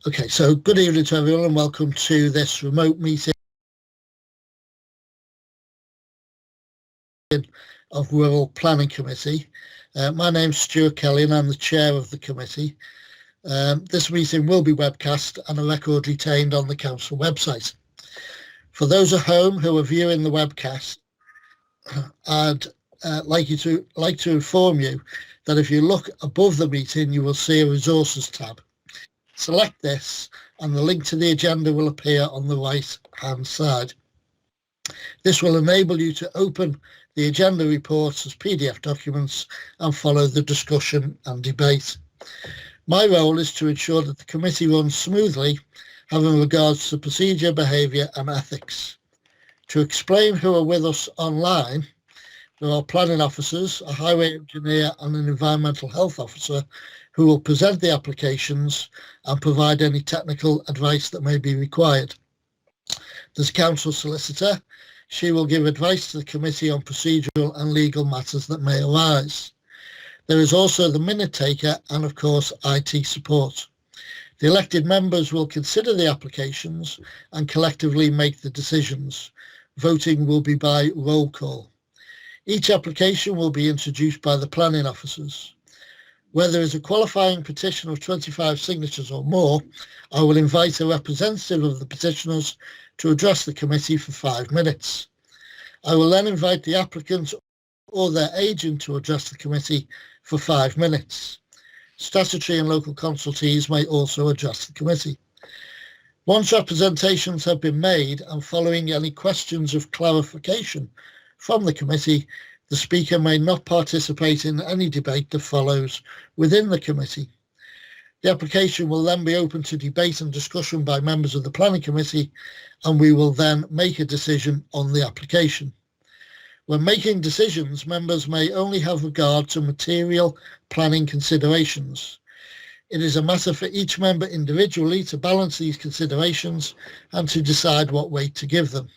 Okay, so good evening to everyone and welcome to this remote meeting of Wirral Planning Committee. My name's Stuart Kelly and I'm the chair of the committee. This meeting will be webcast and a record retained on the council website. For those at home who are viewing the webcast, I'd like to inform you that if you look above the meeting, you will see a resources tab. Select this and the link to the agenda will appear on the right hand side. This will enable you to open the agenda reports as PDF documents and follow the discussion and debate. My role is to ensure that the committee runs smoothly, having regards to procedure, behaviour and ethics. To explain who are with us online, there are planning officers, a highway engineer and an environmental health officer who will present the applications and provide any technical advice that may be required. There's a council solicitor. She will give advice to the committee on procedural and legal matters that may arise. There is also the minute taker and of course IT support. The elected members will consider the applications and collectively make the decisions. Voting will be by roll call. Each application will be introduced by the planning officers. Where there is a qualifying petition of 25 signatures or more, I will invite a representative of the petitioners to address the committee for 5 minutes. I will then invite the applicant or their agent to address the committee for 5 minutes. Statutory and local consultees may also address the committee. Once representations have been made and following any questions of clarification from the committee, the Speaker may not participate in any debate that follows within the committee. The application will then be open to debate and discussion by members of the Planning Committee, and we will then make a decision on the application. When making decisions, members may only have regard to material planning considerations. It is a matter for each member individually to balance these considerations and to decide what weight to give them.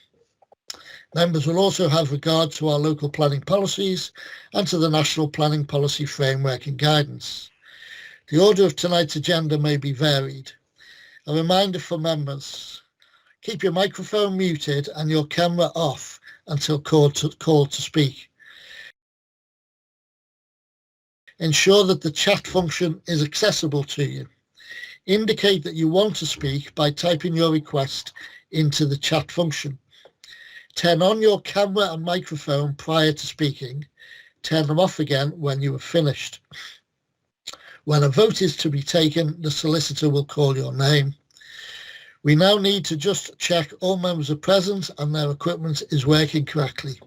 Members will also have regard to our local planning policies and to the National Planning Policy Framework and Guidance. The order of tonight's agenda may be varied. A reminder for members, keep your microphone muted and your camera off until called to speak. Ensure that the chat function is accessible to you. Indicate that you want to speak by typing your request into the chat function. Turn on your camera and microphone prior to speaking. Turn them off again when you have finished. When a vote is to be taken, the solicitor will call your name. We now need to just check all members are present and their equipment is working correctly.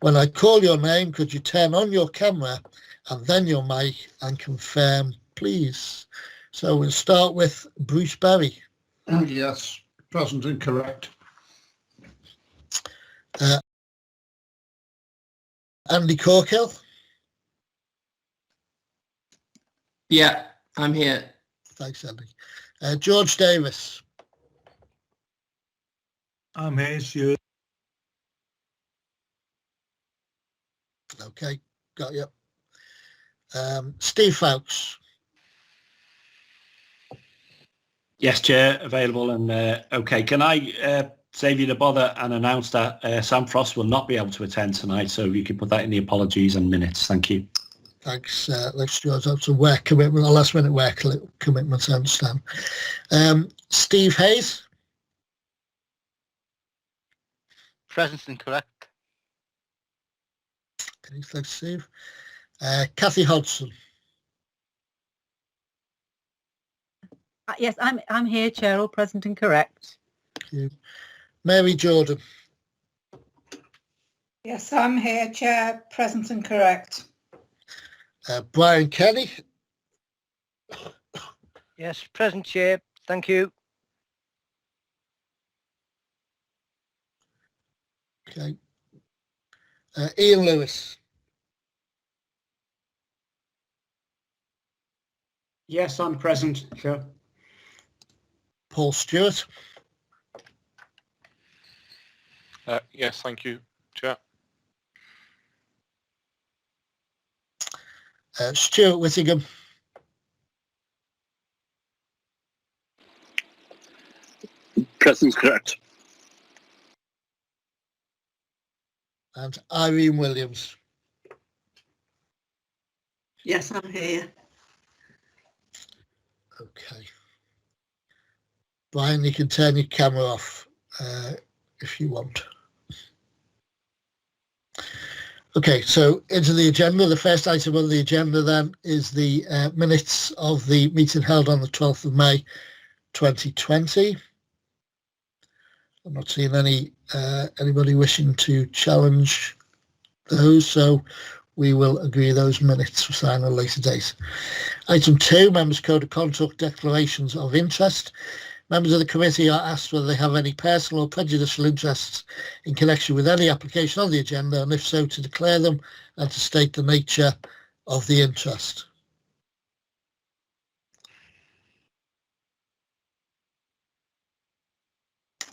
When I call your name, could you turn on your camera and then your mic and confirm, please? So we'll start with Bruce Berry. Yes, present and correct. Andy Corkhill. Yeah, I'm here. Thanks, Andy. George Davies. I'm here, Stuart. Okay, got you. Steve Foulkes. Yes, Chair, available and okay. Can I save you the bother and announce that Sam Frost will not be able to attend tonight, so you can put that in the apologies and minutes. Thank you. Thanks, George. That's a work commitment, a last minute work commitment, I understand. Steve Hayes. Present and correct. Okay, thanks, Steve. Kathy Hodson. Yes, I'm here, Chair, all present and correct. Thank you. Mary Jordan. Yes, I'm here, Chair, present and correct. Brian Kelly. Yes, present, Chair. Thank you. Okay. Ian Lewis. Yes, I'm present, Chair. Paul Stewart. Yes, thank you, Chair. Stuart Whittingham. present correct. And Irene Williams. Yes, I'm here. Okay. Brian, you can turn your camera off if you want. Okay, so into the agenda. The first item on the agenda then is the minutes of the meeting held on the 12th of May 2020. I'm not seeing anybody wishing to challenge those, so we will agree those minutes for sign at a later date. Item 2, Members' Code of Conduct Declarations of Interest. Members of the committee are asked whether they have any personal or prejudicial interests in connection with any application on the agenda, and if so, to declare them and to state the nature of the interest.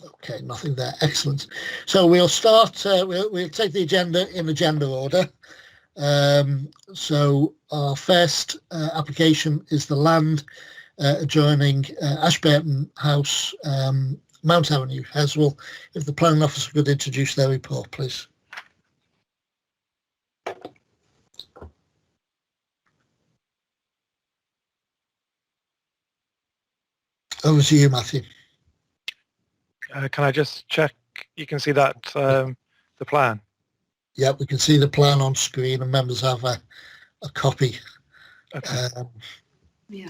Okay, nothing there. Excellent. So we'll start, we'll take the agenda in agenda order. So our first application is the land adjoining Ashbourne House, Mount Avenue, Heswall. If the planning officer could introduce their report, please. Over to you, Matthew. Can I just check you can see that the plan? Yeah, we can see the plan on screen and members have a copy. Okay. Yeah.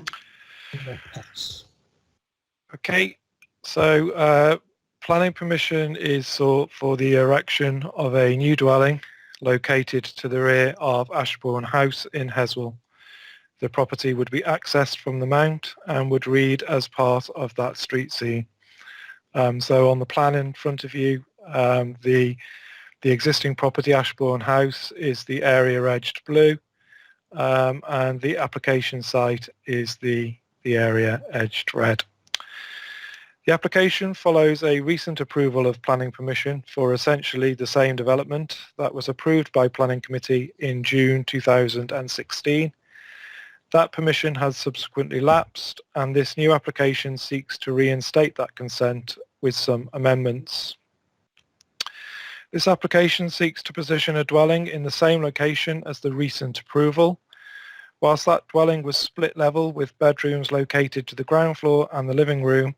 Okay, so planning permission is sought for the erection of a new dwelling located to the rear of Ashbourne House in Heswall. The property would be accessed from the mount and would read as part of that street scene. So on the plan in front of you, the existing property, Ashbourne House, is the area edged blue, and the application site is the area edged red. The application follows a recent approval of planning permission for essentially the same development that was approved by Planning Committee in June 2016. That permission has subsequently lapsed, and this new application seeks to reinstate that consent with some amendments. This application seeks to position a dwelling in the same location as the recent approval. Whilst that dwelling was split level with bedrooms located to the ground floor and the living room,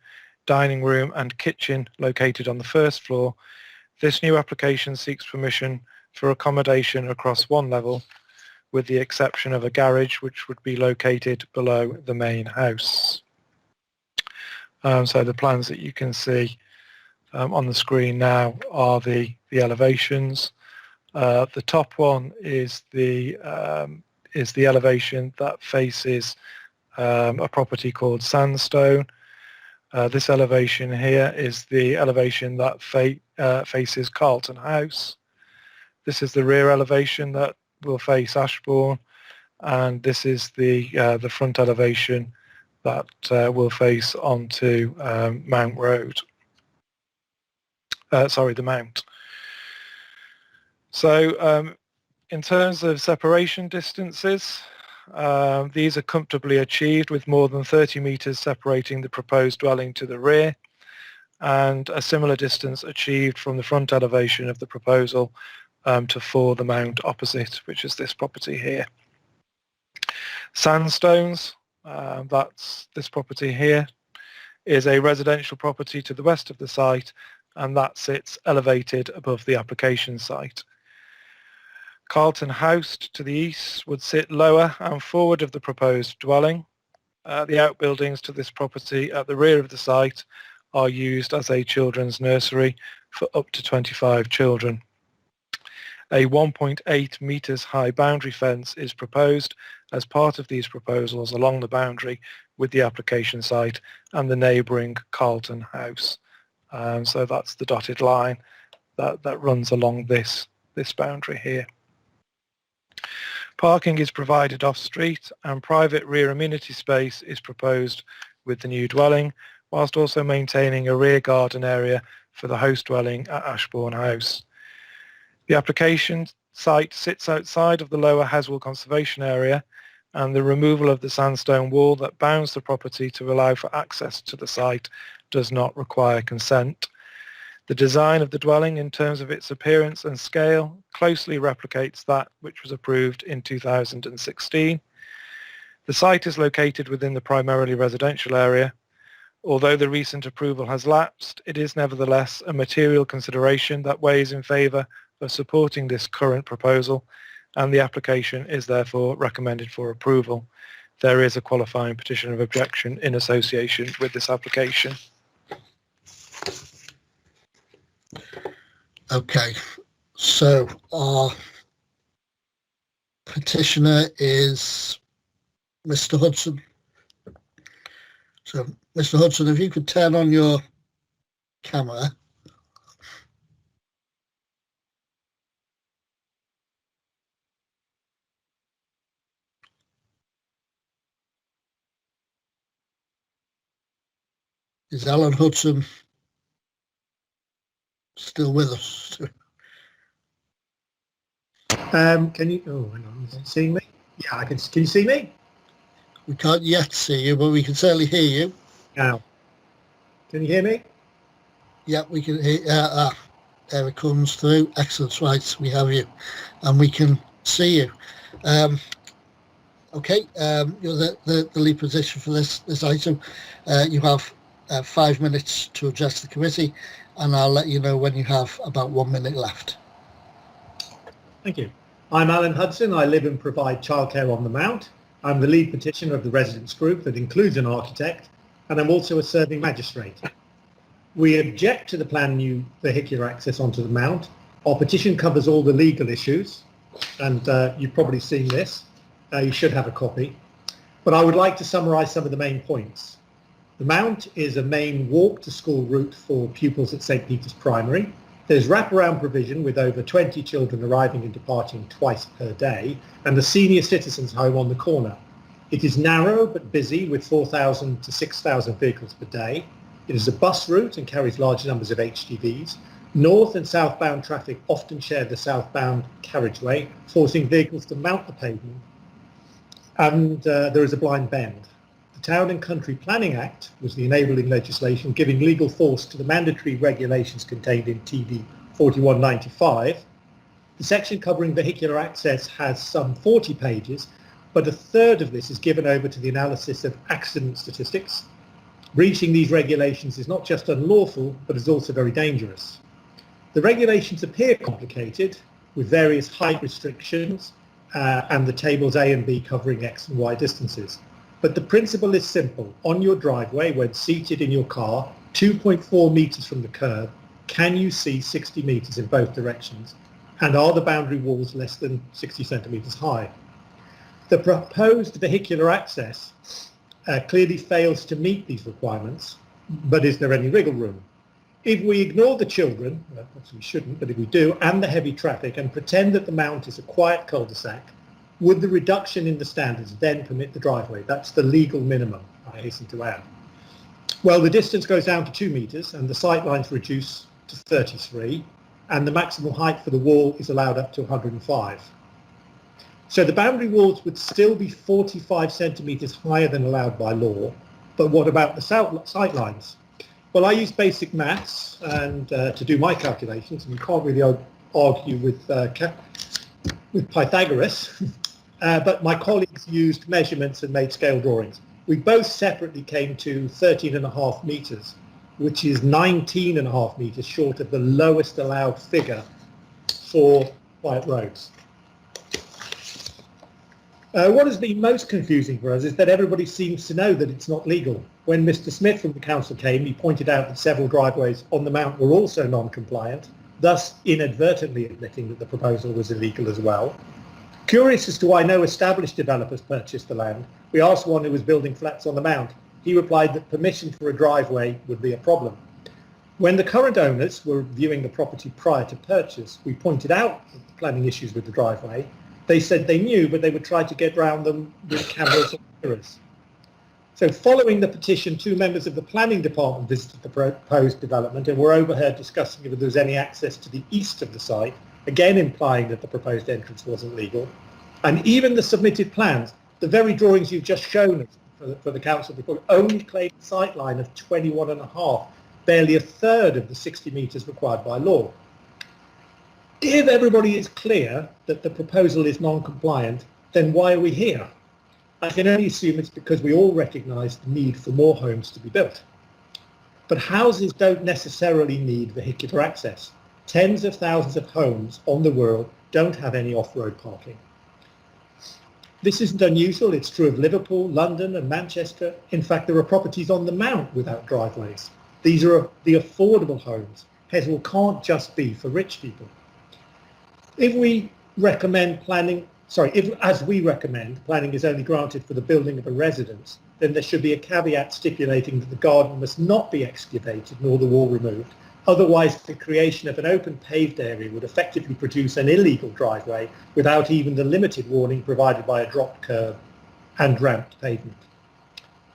dining room and kitchen located on the first floor, this new application seeks permission for accommodation across one level, with the exception of a garage which would be located below the main house. So the plans that you can see on the screen now are the elevations. The top one is the elevation that faces a property called Sandstone. This elevation here is the elevation that faces Carlton House. This is the rear elevation that will face Ashbourne, and this is the front elevation that will face onto Mount Road. The Mount. So in terms of separation distances, these are comfortably achieved with more than 30 metres separating the proposed dwelling to the rear, and a similar distance achieved from the front elevation of the proposal to the mount opposite, which is this property here. Sandstones, that's this property here, is a residential property to the west of the site, and that sits elevated above the application site. Carlton House to the east would sit lower and forward of the proposed dwelling. The outbuildings to this property at the rear of the site are used as a children's nursery for up to 25 children. A 1.8 metres high boundary fence is proposed as part of these proposals along the boundary with the application site and the neighbouring Carlton House. So that's the dotted line that runs along this boundary here. Parking is provided off-street, and private rear amenity space is proposed with the new dwelling, whilst also maintaining a rear garden area for the host dwelling at Ashbourne House. The application site sits outside of the lower Heswall Conservation Area, and the removal of the sandstone wall that bounds the property to allow for access to the site does not require consent. The design of the dwelling in terms of its appearance and scale closely replicates that which was approved in 2016. The site is located within the primarily residential area. Although the recent approval has lapsed, it is nevertheless a material consideration that weighs in favour of supporting this current proposal, and the application is therefore recommended for approval. There is a qualifying petition of objection in association with this application. Okay, so our petitioner is Mr. Hodson. So, Mr. Hodson, if you could turn on your camera. Is Alan Hodson still with us? Can you? Oh, hang on. Is it seeing me? Yeah, I can. Can you see me? We can't yet see you, but we can certainly hear you. Now, can you hear me? Yeah, we can hear. There it comes through. Excellent. Right, we have you, and we can see you. Okay, you're the lead position for this item. You have 5 minutes to address the committee, and I'll let you know when you have about 1 minute left. Thank you. I'm Alan Hudson. I live and provide childcare on the Mount. I'm the lead petitioner of the residents group that includes an architect, and I'm also a serving magistrate. We object to the planned new vehicular access onto the Mount. Our petition covers all the legal issues, and you've probably seen this. You should have a copy. But I would like to summarise some of the main points. The Mount is a main walk to school route for pupils at St Peter's Primary. There's wraparound provision with over 20 children arriving and departing twice per day, and the senior citizens home on the corner. It is narrow but busy with 4,000 to 6,000 vehicles per day. It is a bus route and carries large numbers of HGVs. North and southbound traffic often share the southbound carriageway, forcing vehicles to mount the pavement. And there is a blind bend. The Town and Country Planning Act was the enabling legislation giving legal force to the mandatory regulations contained in TD 4195. The section covering vehicular access has some 40 pages, but a third of this is given over to the analysis of accident statistics. Breaching these regulations is not just unlawful, but is also very dangerous. The regulations appear complicated, with various height restrictions and the tables A and B covering X and Y distances. But the principle is simple. On your driveway, when seated in your car, 2.4 metres from the curb, can you see 60 metres in both directions? And are the boundary walls less than 60 centimetres high? The proposed vehicular access clearly fails to meet these requirements, but is there any wriggle room? If we ignore the children, obviously we shouldn't, but if we do, and the heavy traffic, and pretend that the Mount is a quiet cul-de-sac, would the reduction in the standards then permit the driveway? That's the legal minimum, I hasten to add. Well, the distance goes down to 2 metres and the sight lines reduce to 33, and the maximum height for the wall is allowed up to 105. So the boundary walls would still be 45 centimetres higher than allowed by law, but what about the sight lines? Well, I use basic maths and to do my calculations, and you can't really argue with Pythagoras, but my colleagues used measurements and made scale drawings. We both separately came to 13.5 metres, which is 19.5 metres short of the lowest allowed figure for quiet roads. What has been most confusing for us is that everybody seems to know that it's not legal. When Mr. Smith from the council came, he pointed out that several driveways on the Mount were also non-compliant, thus inadvertently admitting that the proposal was illegal as well. Curious as to why no established developers purchased the land, we asked one who was building flats on the Mount. He replied that permission for a driveway would be a problem. When the current owners were viewing the property prior to purchase, we pointed out the planning issues with the driveway. They said they knew, but they would try to get around them with cameras or mirrors. So following the petition, 2 members of the planning department visited the proposed development and were overheard discussing if there was any access to the east of the site, again implying that the proposed entrance wasn't legal. And even the submitted plans The very drawings you've just shown us for the council report only claim a sight line of 21.5, barely a third of the 60 metres required by law. If everybody is clear that the proposal is non-compliant, then why are we here? I can only assume it's because we all recognise the need for more homes to be built. But houses don't necessarily need vehicular access. Tens of thousands of homes on the Wirral don't have any off-road parking. This isn't unusual. It's true of Liverpool, London and Manchester. In fact, there are properties on the Mount without driveways. These are the affordable homes. Heswall can't just be for rich people. If we recommend planning, as we recommend, planning is only granted for the building of a residence, then there should be a caveat stipulating that the garden must not be excavated nor the wall removed. Otherwise, the creation of an open paved area would effectively produce an illegal driveway without even the limited warning provided by a dropped curb and ramped pavement.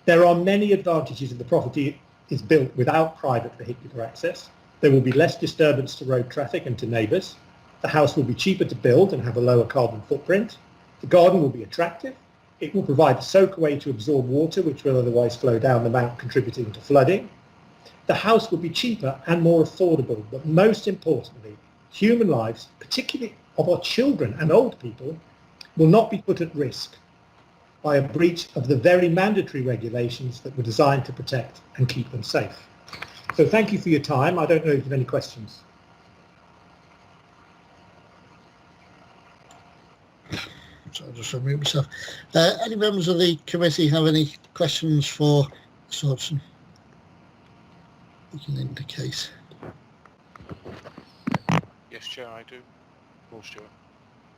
There are many advantages if the property is built without private vehicular access. There will be less disturbance to road traffic and to neighbours. The house will be cheaper to build and have a lower carbon footprint. The garden will be attractive. It will provide a soakaway to absorb water, which will otherwise flow down the mount, contributing to flooding. The house will be cheaper and more affordable, but most importantly, human lives, particularly of our children and old people, will not be put at risk by a breach of the very mandatory regulations that were designed to protect and keep them safe. So thank you for your time. I don't know if you have any questions. So I'll just remove myself. Any members of the committee have any questions for Mr. Hodson? You can indicate. Yes, Chair, I do. Paul Stuart.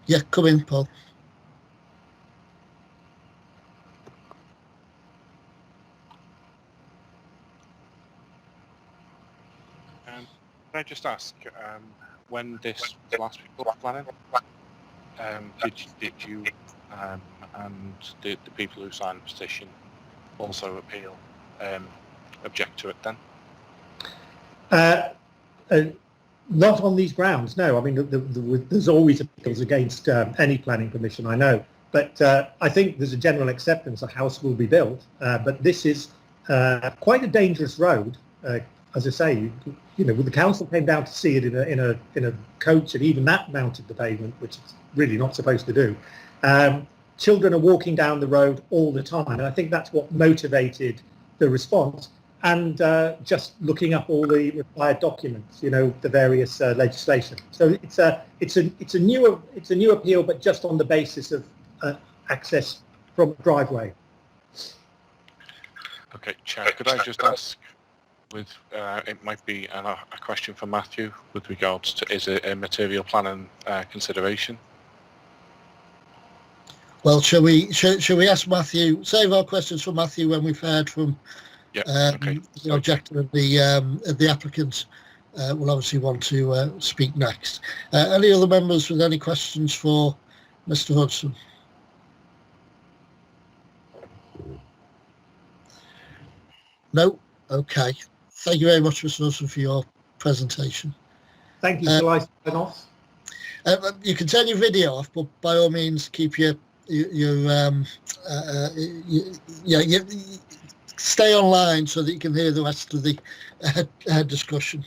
Yeah, come in, Paul. Can I just ask, when this was last before planning, did you and the people who signed the petition also object to it then? Not on these grounds, no. I mean, there's always appeals against any planning permission, I know. But I think there's a general acceptance a house will be built. But this is quite a dangerous road. As I say, you know, the council came down to see it in a coach, and even that mounted the pavement, which it's really not supposed to do. Children are walking down the road all the time, and I think that's what motivated the response. And just looking up all the required documents, you know, the various legislation. So it's a new appeal, but just on the basis of access from a driveway. Okay, Chair, could I just ask, with it might be a question for Matthew with regards to, is it a material plan and consideration? Well, shall we ask Matthew, save our questions for Matthew when we've heard from Okay. the objector of the applicant will obviously want to speak next. Any other members with any questions for Mr. Hodson? No? Okay. Thank you very much, Mr. Hodson, for your presentation. Thank you. Shall I sign off? You can turn your video off, but by all means keep your stay online so that you can hear the rest of the discussion.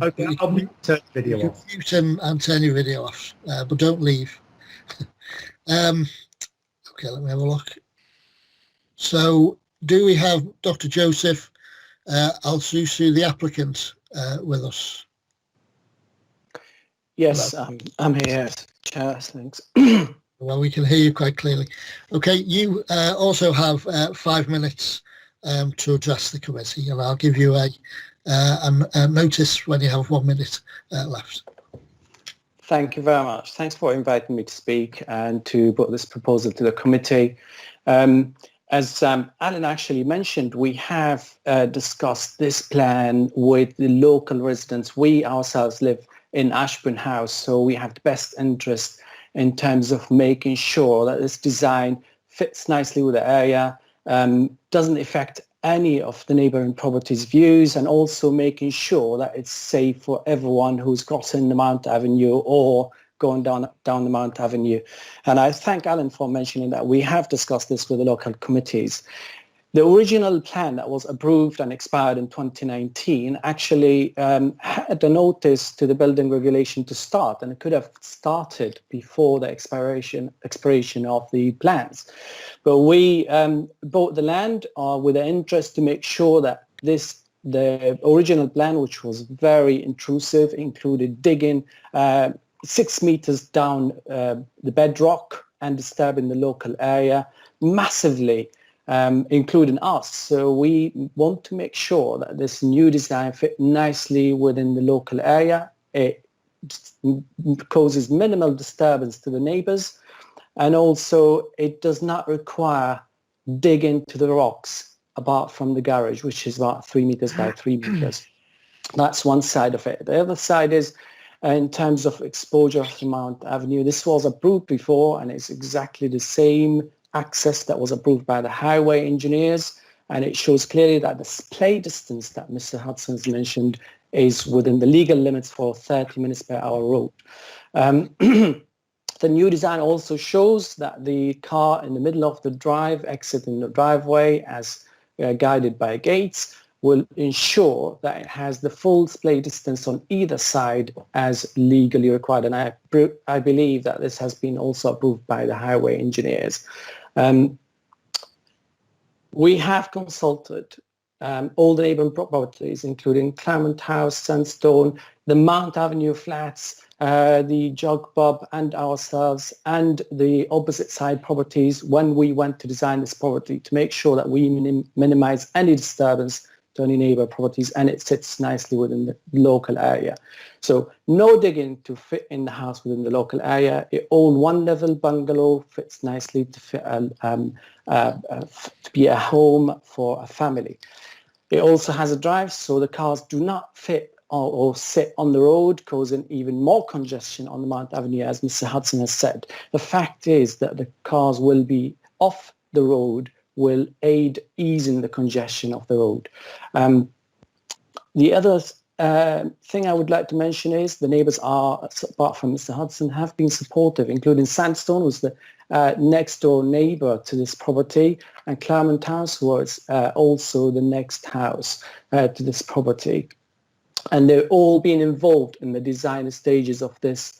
Okay, I'll turn the video off. Mute and turn your video off, but don't leave. Okay, let me have a look. So, do we have Dr. Joseph Al-Susu, the applicant, with us? Yes, I'm here, Chair, thanks. Well, we can hear you quite clearly. Okay, you also have 5 minutes to address the committee, and I'll give you a notice when you have 1 minute left. Thank you very much. Thanks for inviting me to speak and to put this proposal to the committee. As Alan actually mentioned, we have discussed this plan with the local residents. We ourselves live in Ashbourne House, so we have the best interest in terms of making sure that this design fits nicely with the area, doesn't affect any of the neighbouring properties' views, and also making sure that it's safe for everyone who's crossing the Mount Avenue or going down the Mount Avenue. And I thank Alan for mentioning that. We have discussed this with the local committees. The original plan that was approved and expired in 2019 actually had a notice to the building regulation to start, and it could have started before the expiration of the plans. But we bought the land with the interest to make sure that the original plan, which was very intrusive, included digging 6 meters down the bedrock and disturbing the local area massively, including us. So we want to make sure that this new design fit nicely within the local area. It causes minimal disturbance to the neighbours, and also it does not require digging to the rocks apart from the garage, which is about 3 meters by 3 meters. That's one side of it. The other side is in terms of exposure to Mount Avenue. This was approved before, and it's exactly the same access that was approved by the highway engineers, and it shows clearly that the display distance that Mr. Hodson's mentioned is within the legal limits for 30 minutes per hour road. The new design also shows that the car in the middle of the drive, exiting the driveway as guided by gates, will ensure that it has the full display distance on either side as legally required. And I believe that this has been also approved by the highway engineers. We have consulted all the neighbouring properties, including Claremont House, Sandstone, the Mount Avenue flats, the Jog Bob and ourselves, and the opposite side properties when we went to design this property to make sure that we minimise any disturbance to any neighbour properties, and it sits nicely within the local area. So no digging to fit in the house within the local area. It all one-level bungalow fits nicely to fit to be a home for a family. It also has a drive, so the cars do not fit or sit on the road, causing even more congestion on the Mount Avenue, as Mr. Hodson has said. The fact is that the cars will be off the road, will aid easing the congestion of the road. The other thing I would like to mention is the neighbours are, apart from Mr. Hodson, have been supportive, including Sandstone, who's the next door neighbour to this property, and Claremont House, who was also the next house to this property. And they're all being involved in the design stages of this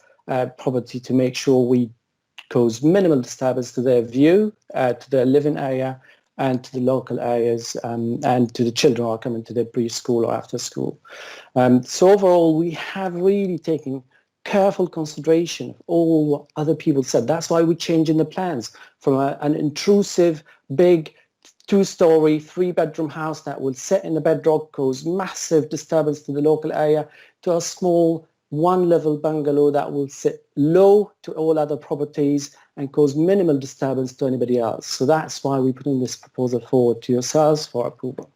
property to make sure we cause minimal disturbance to their view, to their living area, and to the local areas, and to the children who are coming to their preschool or after school. So overall, we have really taken careful consideration of all what other people said. That's why we're changing the plans from an intrusive, big, 2-storey, 3-bedroom house that will sit in the bedrock, cause massive disturbance to the local area, to a small 1-level bungalow that will sit low to all other properties and cause minimal disturbance to anybody else. So that's why we're putting this proposal forward to yourselves for approval.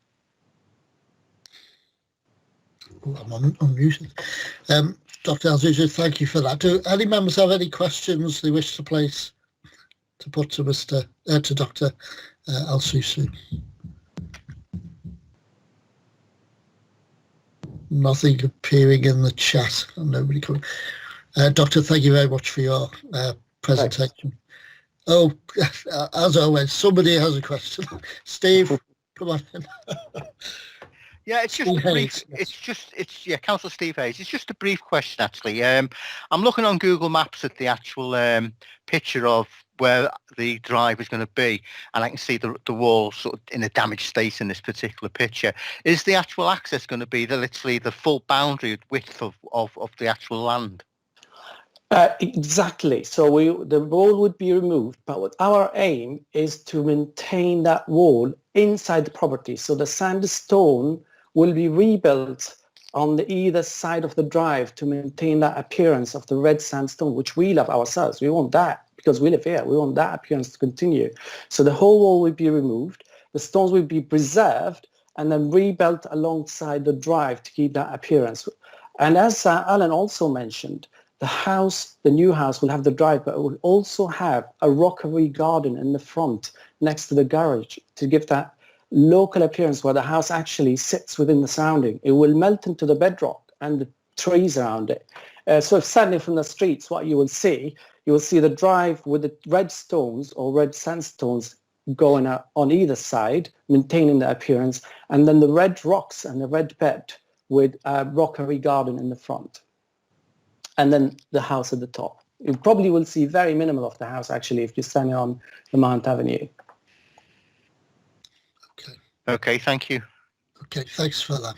I'm unmuted. Dr. Al-Zuzu, thank you for that. Do any members have any questions they wish to put to Dr. Al-Zuzu? Nothing appearing in the chat. Nobody coming. Doctor, thank you very much for your presentation. Thanks. Oh, as always, somebody has a question. Steve, come on in. Yeah, it's just a brief. Councillor Steve Hayes. It's just a brief question, actually. I'm looking on Google Maps at the actual picture of where the drive is going to be, and I can see the wall sort of in a damaged state in this particular picture. Is the actual access going to be literally the full boundary width of the actual land? Exactly. So the wall would be removed, but what our aim is to maintain that wall inside the property. So the sandstone will be rebuilt on the either side of the drive to maintain that appearance of the red sandstone, which we love ourselves. We want that because we live here. We want that appearance to continue. So the whole wall will be removed, the stones will be preserved, and then rebuilt alongside the drive to keep that appearance. And as Alan also mentioned, the new house will have the drive, but it will also have a rockery garden in the front next to the garage to give that local appearance where the house actually sits within the surrounding. It will melt into the bedrock, and trees around it. So if standing from the streets, what you will see the drive with the red stones or red sandstones going out on either side, maintaining the appearance, and then the red rocks and the red bed with a rockery garden in the front, and then the house at the top. You probably will see very minimal of the house actually if you're standing on the Mount Avenue. Okay, thank you. Okay, thanks for that.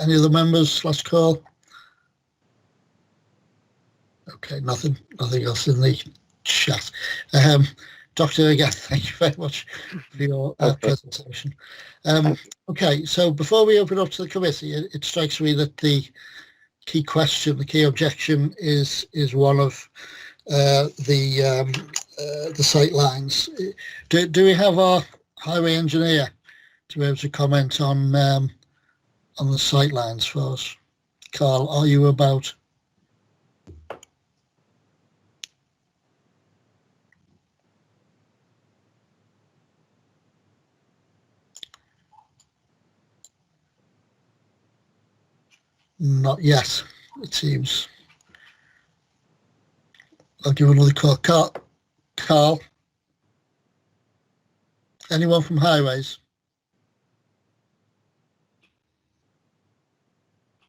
Any other members last call? Okay, nothing else in the chat. Doctor, again, thank you very much for your presentation. Okay, so before we open up to the committee, it strikes me that the key question, the key objection is one of the sight lines. Do we have our highway engineer to be able to comment on the sight lines for us? Carl, are you about? Not yet, it seems. I'll give another call. Carl? Anyone from Highways?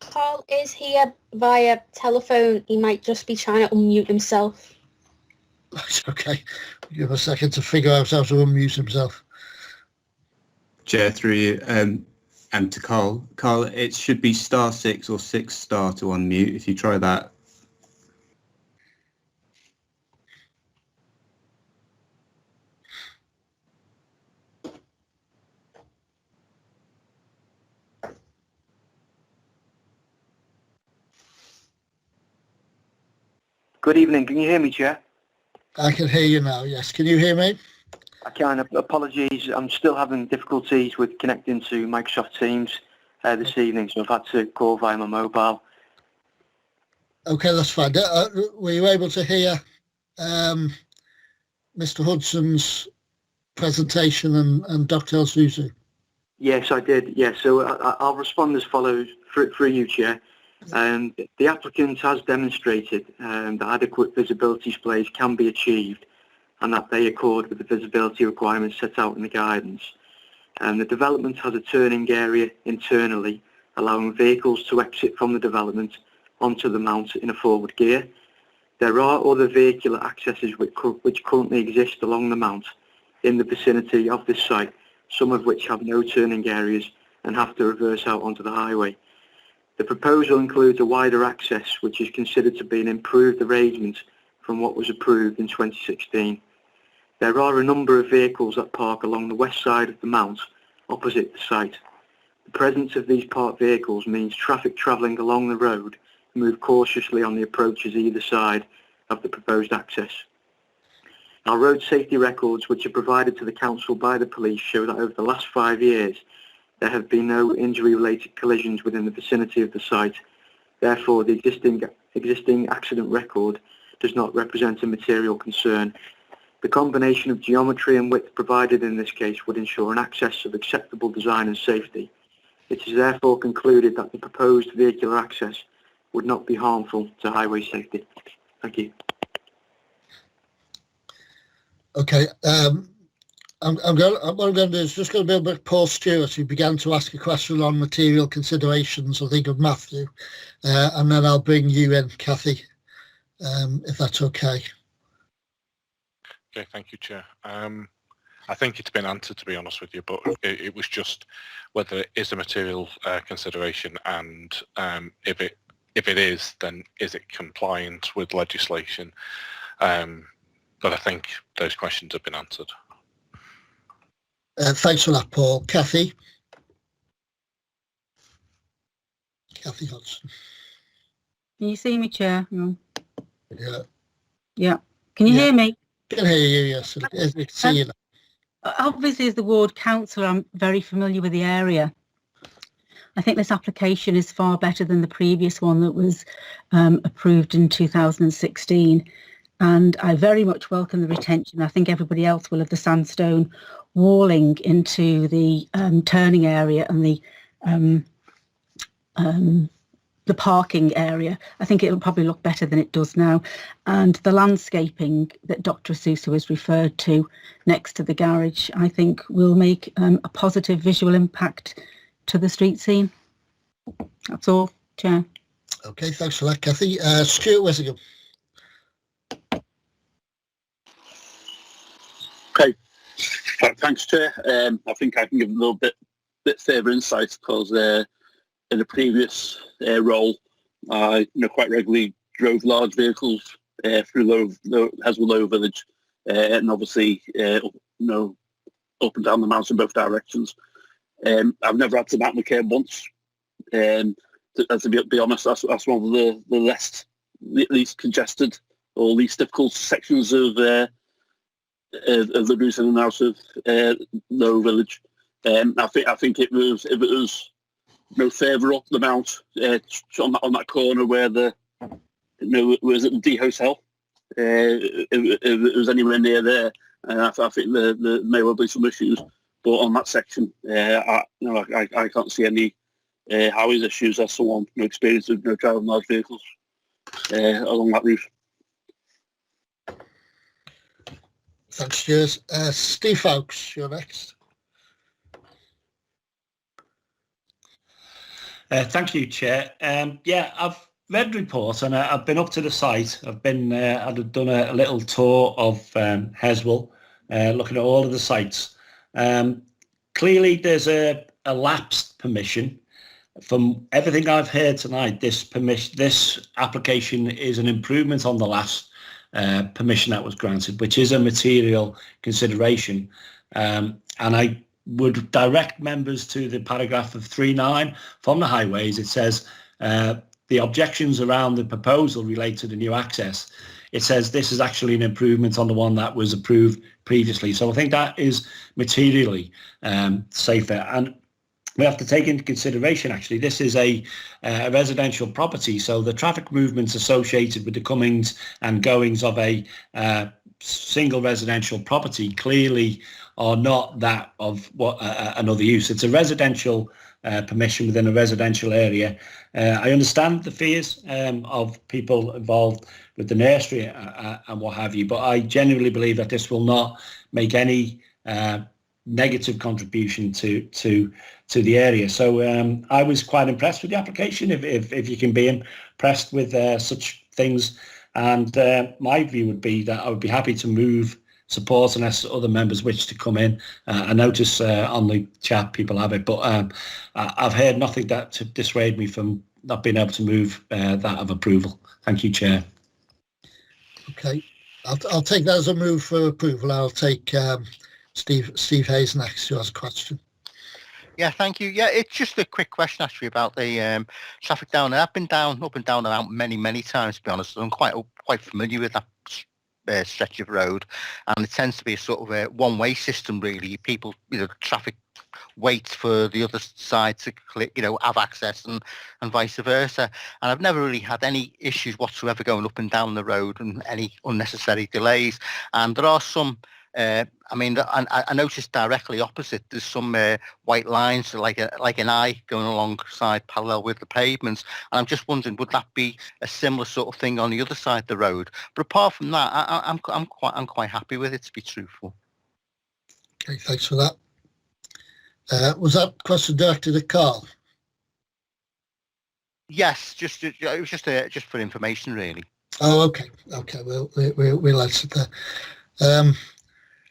Carl is here via telephone. He might just be trying to unmute himself. Okay, give him a second to figure out how to unmute himself. Chair, through you, and to Carl. Carl, it should be *6 or 6* to unmute. If you try that. Good evening. Can you hear me, Chair? I can hear you now, yes. Can you hear me? I can. Apologies. I'm still having difficulties with connecting to Microsoft Teams this evening, so I've had to call via my mobile. Okay, that's fine. Were you able to hear Mr. Hudson's presentation and Dr. Suzu? Yes, I did. Yes, so I'll respond as follows through you, Chair. The applicant has demonstrated that adequate visibility displays can be achieved and that they accord with the visibility requirements set out in the guidance. The development has a turning area internally, allowing vehicles to exit from the development onto the mount in a forward gear. There are other vehicular accesses which currently exist along the mount in the vicinity of this site, some of which have no turning areas and have to reverse out onto the highway. The proposal includes a wider access, which is considered to be an improved arrangement from what was approved in 2016. There are a number of vehicles that park along the west side of the mount, opposite the site. The presence of these parked vehicles means traffic travelling along the road move cautiously on the approaches either side of the proposed access. Our road safety records, which are provided to the council by the police, show that over the last 5 years, there have been no injury-related collisions within the vicinity of the site. Therefore, the existing accident record does not represent a material concern. The combination of geometry and width provided in this case would ensure an access of acceptable design and safety. It is therefore concluded that the proposed vehicular access would not be harmful to highway safety. Thank you. Okay, what I'm going to do is just going to be able to Paul Stuart, who began to ask a question on material considerations, I think of Matthew, and then I'll bring you in, Kathy, if that's okay. Okay, thank you, Chair. I think it's been answered, to be honest with you, but it was just whether it is a material consideration, and if it is, then is it compliant with legislation? But I think those questions have been answered. Thanks for that, Paul. Kathy? Kathy Hodson. Can you see me, Chair? Yeah. Yeah. Can you hear me? I can hear you, yes. I can see you now. Obviously, as the ward councillor, I'm very familiar with the area. I think this application is far better than the previous one that was approved in 2016. And I very much welcome the retention. I think everybody else will, of the sandstone walling into the turning area and the the parking area. I think it will probably look better than it does now. And the landscaping that Dr. Asusu has referred to next to the garage, I think will make a positive visual impact to the street scene. That's all, Chair. Okay, thanks for that, Kathy. Stuart Whittingham. Okay, thanks, Chair. I think I can give a little bit further insight because in a previous role, I quite regularly drove large vehicles through Heswall Lower Village, and obviously up and down the mountain both directions. I've never had to mount my care once. To be honest, that's one of the least congested or least difficult sections of the route in and out of Lower Village. I think if it was further up the mount on that corner where was it the D Hotel? If it was anywhere near there, I think there may well be some issues. But on that section, I can't see any highways issues as someone experienced with driving large vehicles along that route. Thanks, Stuart. Steve Foulkes, you're next. Thank you, Chair. I've read the report and I've been up to the site. I've done a little tour of Heswall, looking at all of the sites. Clearly, there's a lapsed permission. From everything I've heard tonight, this application is an improvement on the last permission that was granted, which is a material consideration. And I would direct members to the paragraph of 3.9 from the highways. It says the objections around the proposal relate to the new access. It says this is actually an improvement on the one that was approved previously. So I think that is materially safer. And we have to take into consideration, actually, this is a residential property. So the traffic movements associated with the comings and goings of a single residential property clearly are not that of what another use. It's a residential permission within a residential area. I understand the fears of people involved with the nursery and what have you, but I genuinely believe that this will not make any negative contribution to the area. So I was quite impressed with the application, if you can be impressed with such things. And my view would be that I would be happy to move support unless other members wish to come in. I notice on the chat people have it, but I've heard nothing that to dissuade me from not being able to move that of approval. Thank you, Chair. Okay, I'll take that as a move for approval. I'll take Steve Hayes next, who has a question. Yeah, thank you. Yeah, it's just a quick question actually about the traffic down there. I've been up and down around many times, to be honest. I'm quite familiar with that stretch of road, and it tends to be a sort of a one-way system, really. People, traffic waits for the other side to have access and vice versa. And I've never really had any issues whatsoever going up and down the road and any unnecessary delays. And there are some. I noticed directly opposite there's some white lines like an eye going alongside parallel with the pavements, and I'm just wondering, would that be a similar sort of thing on the other side of the road? But apart from that, I'm quite happy with it, to be truthful. Okay, thanks for that. Was that question directed at Carl? Yes, it was just for information, really. Oh, okay. We'll answer that.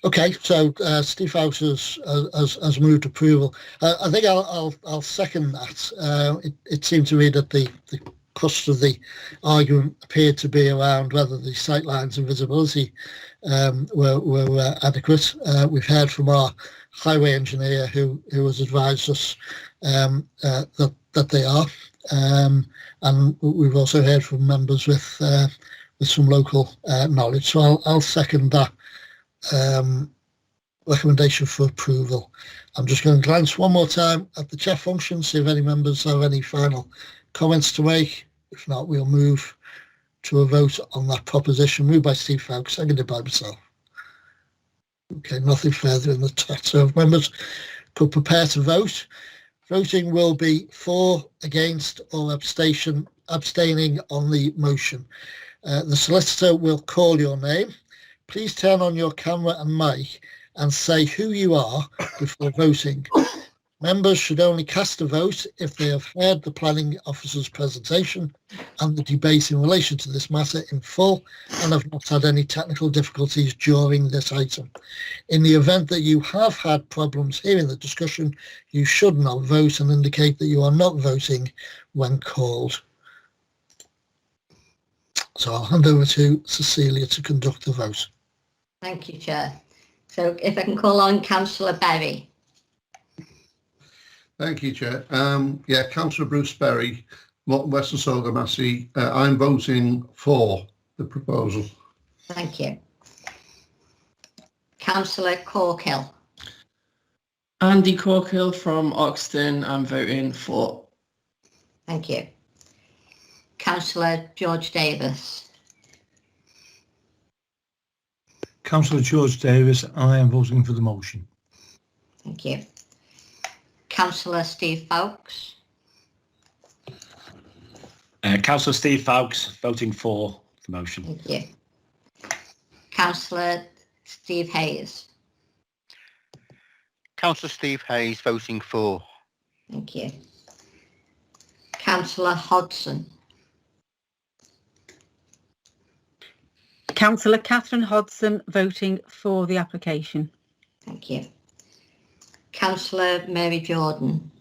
Okay, so Steve House has moved approval. I think I'll second that. It seemed to me that the crux of the argument appeared to be around whether the sightlines and visibility were adequate. We've heard from our highway engineer who has advised us that they are, and we've also heard from members with some local knowledge. So I'll second that recommendation for approval. I'm just going to glance one more time at the chat function, see if any members have any final comments to make. If not, we'll move to a vote on that proposition. Moved by Steve Foulkes, seconded by myself. Okay, nothing further in the chat. So if members could prepare to vote, Voting will be for, against or abstaining on the motion. The solicitor will call your name. Please turn on your camera and mic and say who you are before voting. Members should only cast a vote if they have heard the planning officer's presentation and the debate in relation to this matter in full and have not had any technical difficulties during this item. In the event that you have had problems hearing the discussion, you should not vote and indicate that you are not voting when called. So I'll hand over to Cecilia to conduct the vote. Thank you, Chair. So if I can call on Councillor Berry. Thank you, Chair. Councillor Bruce Berry, Western Sogamasi. I'm voting for the proposal. Thank you. Councillor Corkhill. Andy Corkhill from Oxton. I'm voting for. Thank you. Councillor George Davis. Councillor George Davis, I am voting for the motion. Thank you. Councillor Steve Foulkes. Councillor Steve Foulkes, voting for the motion. Thank you. Councillor Steve Hayes. Councillor Steve Hayes voting for. Thank you. Councillor Hodson. Councillor Catherine Hodson voting for the application. Thank you. Councillor Mary Jordan.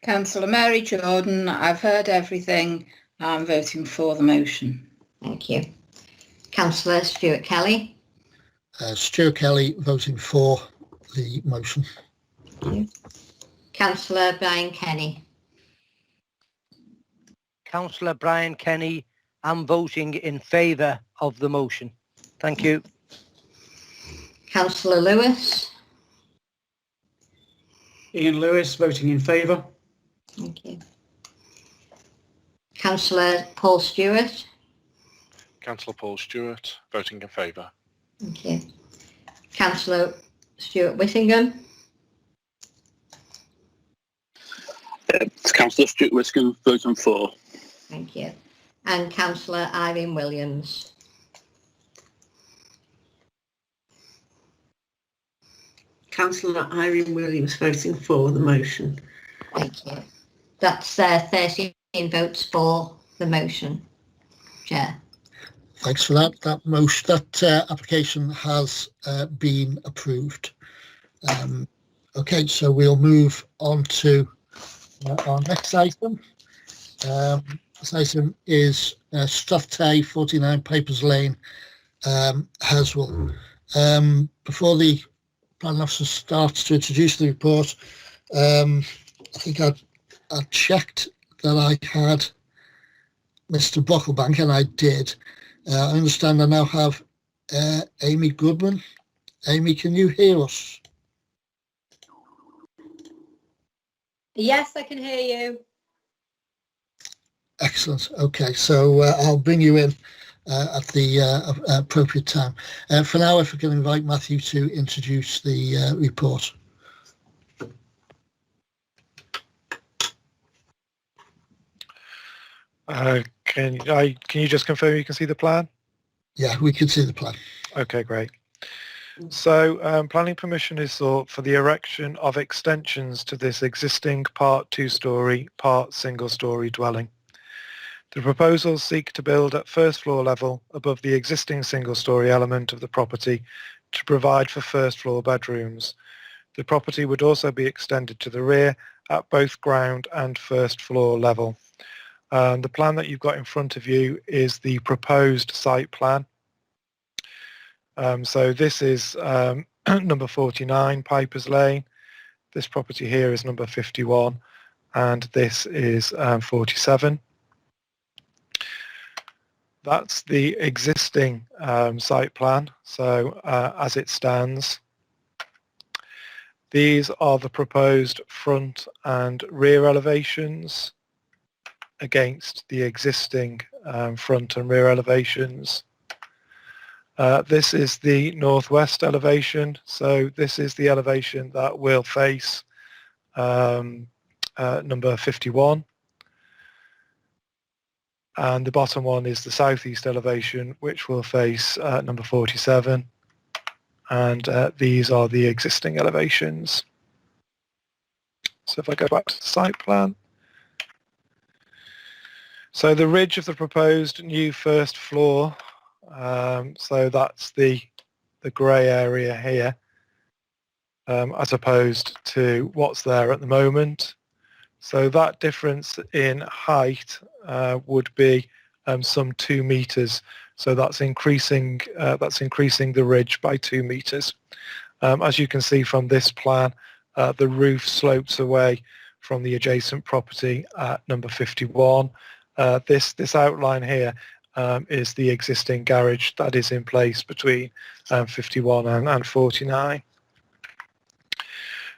Councillor Mary Jordan, I've heard everything. I'm voting for the motion. Thank you. Councillor Stuart Kelly. Stuart Kelly voting for the motion. Thank you. Councillor Brian Kenny. Councillor Brian Kenny, I'm voting in favour of the motion. Thank you. Councillor Lewis. Ian Lewis, voting in favour. Thank you. Councillor Paul Stewart. Councillor Paul Stewart, voting in favour. Thank you. Councillor Stuart Whittingham. Councillor Stuart Whittingham, voting for. Thank you. And Councillor Irene Williams. Councillor Irene Williams voting for the motion. Thank you. That's 13 votes for the motion, Chair. Thanks for that. That application has been approved. Okay, so we'll move on to our next item. This item is Strathtay, 49 Papers Lane, Heswall. Before the planning officer starts to introduce the report, I think I checked that I had Mr. Bucklebank, and I did. I understand I now have Amy Goodman. Amy, can you hear us? Yes, I can hear you. Excellent. Okay, so I'll bring you in at the appropriate time. For now, if we can invite Matthew to introduce the report. Can you just confirm you can see the plan? Yeah, we can see the plan. Okay, great. So planning permission is sought for the erection of extensions to this existing part 2-storey, part single-storey dwelling. The proposals seek to build at first floor level above the existing single-storey element of the property to provide for first floor bedrooms. The property would also be extended to the rear at both ground and first floor level. The plan that you've got in front of you is the proposed site plan. So this is number 49 Pipers Lane. This property here is number 51, and this is 47. That's the existing site plan. So as it stands, these are the proposed front and rear elevations against the existing front and rear elevations. This is the northwest elevation, so this is the elevation that will face number 51. And the bottom one is the southeast elevation, which will face number 47. And these are the existing elevations. So if I go back to the site plan. So the ridge of the proposed new first floor, so that's the grey area here, as opposed to what's there at the moment. So that difference in height would be some 2 meters. So that's increasing the ridge by 2 meters. As you can see from this plan, the roof slopes away from the adjacent property at number 51. This outline here is the existing garage that is in place between 51 and 49.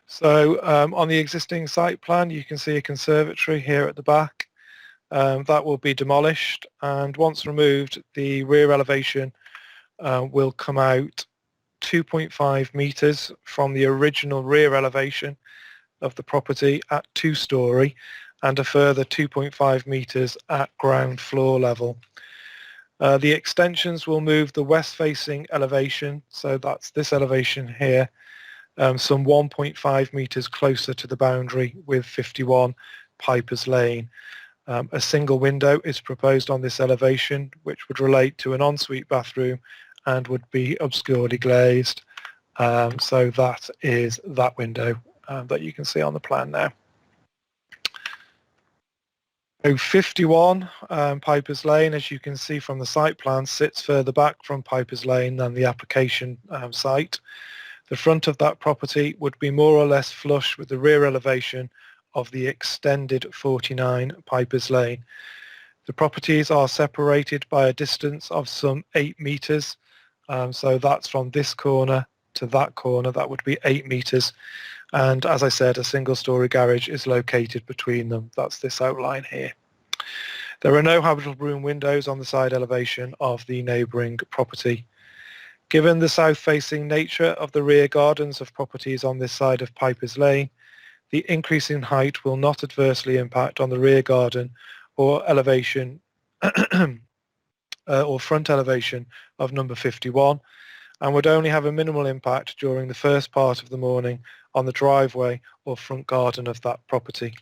So on the existing site plan, you can see a conservatory here at the back. That will be demolished, and once removed, the rear elevation will come out 2.5 meters from the original rear elevation of the property at 2-storey, and a further 2.5 meters at ground floor level. The extensions will move the west-facing elevation, so that's this elevation here, some 1.5 meters closer to the boundary with 51 Piper's Lane. A single window is proposed on this elevation, which would relate to an ensuite bathroom and would be obscurely glazed. So that is that window that you can see on the plan now. So 51 Piper's Lane, as you can see from the site plan, sits further back from Piper's Lane than the application site. The front of that property would be more or less flush with the rear elevation of the extended 49 Piper's Lane. The properties are separated by a distance of some 8 meters. So that's from this corner to that corner, that would be 8 meters. And as I said, a single-storey garage is located between them. That's this outline here. There are no habitable room windows on the side elevation of the neighbouring property. Given the south-facing nature of the rear gardens of properties on this side of Piper's Lane, the increase in height will not adversely impact on the rear garden or elevation or front elevation of number 51, and would only have a minimal impact during the first part of the morning on the driveway or front garden of that property.